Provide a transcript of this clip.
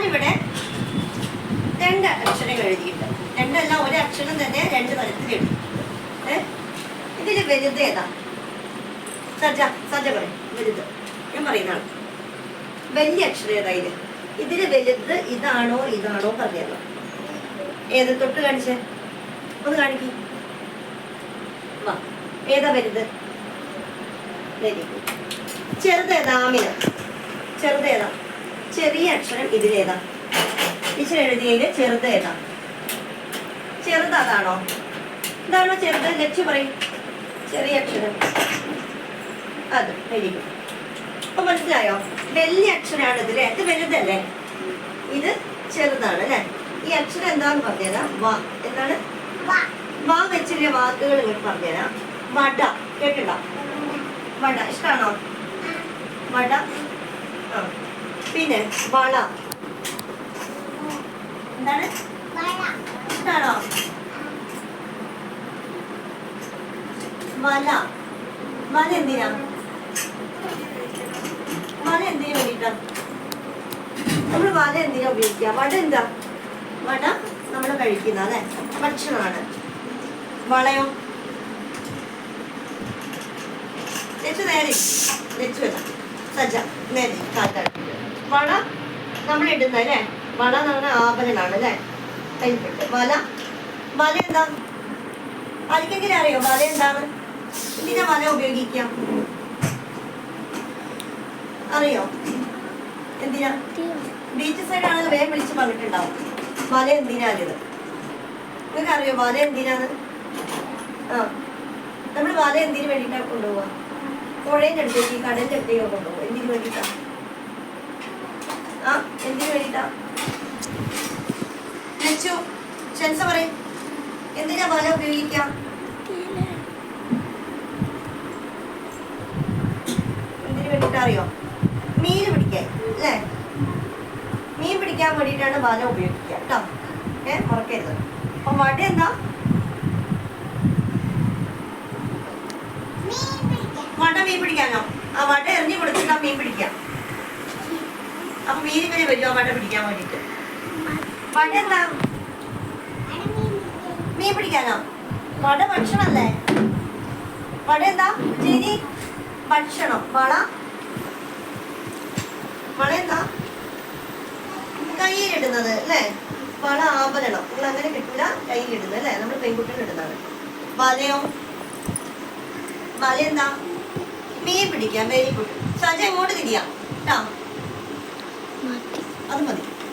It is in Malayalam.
ഞാനിവിടെ 2 അക്ഷരങ്ങൾ എഴുതിയിട്ട്, 2 അല്ല, ഒരു അക്ഷരം തന്നെ 2 തരത്തിൽ എഴുതി. ഇതില് വലുത് ഏതാ? സജ്ജ പറയും. വലുത് ഞാൻ പറയുന്നതാണ്. വലിയ അക്ഷരം ഏതാ ഇതില് വലുത്? ഇതാണോ പറഞ്ഞല്ലോ. ഏത്? തൊട്ട് കാണിച്ചേ, ഒന്ന് കാണിക്കും. ഏതാ വലുത്? Very good. ചെറുതേതാ? ആമിന, ചെറുതേതാ? ചെറിയ അക്ഷരം ഇതിലേതാ? ടീച്ചർ എഴുതിയതില് ചെറുത് ഏതാ? ചെറുത് അതാണോ? ഇതാണോ ചെറുത്? ലക്ഷ്യ പറയും. ചെറിയ അക്ഷരം അത്. Very good. അപ്പൊ മനസ്സിലായോ? വലിയ അക്ഷരാണ് ഇതിലെ. ഇത് വലുതല്ലേ, ഇത് ചെറുതാണ് അല്ലെ. ഈ അക്ഷരം എന്താന്ന് പറഞ്ഞുതരാം. വാ. എന്താണ്? വാ വെച്ചില്ലേ വാക്കുകൾ ഇങ്ങോട്ട് പറഞ്ഞുതരാം. വട കേട്ടിട്ടുണ്ടോ? വട ഇഷ്ടാണോ? വട. പിന്നെ വള. എന്താണ്? ഇഷ്ടാണോ? വല. വല എന്തിനാ? വല എന്തിനു വേണ്ടിട്ടാ നമ്മൾ വല എന്തിനാ ഉപയോഗിക്കുക? വട എന്താ? വട നമ്മൾ കഴിക്കുന്ന അല്ലെ, ഭക്ഷണമാണ്. വളയോ? നേരെ സജ്ജ നേരെ കാറ്റാണ്. വള നമ്മൾ ഇടുന്ന അല്ലേ, വള എന്ന് പറഞ്ഞാൽ ആഭരണമാണ് അല്ലേ, കൈപ്പെട്ട്. വല എന്താ? ആർക്കെങ്കിലും അറിയോ വല എന്താണ്? എന്തിനാ വല ഉപയോഗിക്കാം? അറിയോ എന്തിനാ? ബീച്ച് സൈഡ് ആണെങ്കിൽ വേഗം വിളിച്ച് പറഞ്ഞിട്ടുണ്ടാവും വല എന്തിനാണിത്. നിങ്ങൾക്ക് അറിയോ വല എന്തിനാണ്? നമ്മൾ വല എന്തിനു വേണ്ടിയിട്ടാണ് കൊണ്ടുപോവാ? പുഴേൻ്റെ അടുത്തേക്ക്, കടലിൻ്റെ അടുത്തേക്ക് കൊണ്ടുപോകും. എന്തിനു വേണ്ടിയിട്ടാ? എന്തിനു വേണ്ടിയിട്ടാ? ലച്ചു ഷെൻസ പറയും, എന്തിനാ വല ഉപയോഗിക്കാം? എന്തിനു വേണ്ടിയിട്ടാ അറിയോ? മീൻ പിടിക്കാൻ അല്ലേ, മീൻ പിടിക്കാൻ വേണ്ടിയിട്ടാണ് വല ഉപയോഗിക്കുക കേട്ടോ. മറക്കരുത്. അപ്പൊ വട എന്താ? വട മീൻ പിടിക്കാനോ? ആ വട എറിഞ്ഞു കൊടുത്തിട്ടാ മീൻ പിടിക്കാം. അപ്പൊ മീൻ ഇങ്ങനെ വരുമോ വട പിടിക്കാൻ വേണ്ടിട്ട്? വട എന്താ? മീൻ പിടിക്കാനോ? വട ഭക്ഷണല്ലേ. വട എന്താ? ശരി, ഭക്ഷണം. വള എന്താ? കയ്യിലിടുന്നത് അല്ലേ. വള ആഭരണം. നിങ്ങൾ അങ്ങനെ കിട്ടില്ല, കയ്യിലിടുന്നത് അല്ലേ, നമ്മൾ പെൺകുട്ടികൾ ഇടുന്നതാണ്. വലയോ? വല എന്താ? മീൻ പിടിക്കാം. Very good. സജ ഇങ്ങോട്ട് തിരിയാം കേട്ടോ. അത് മതി.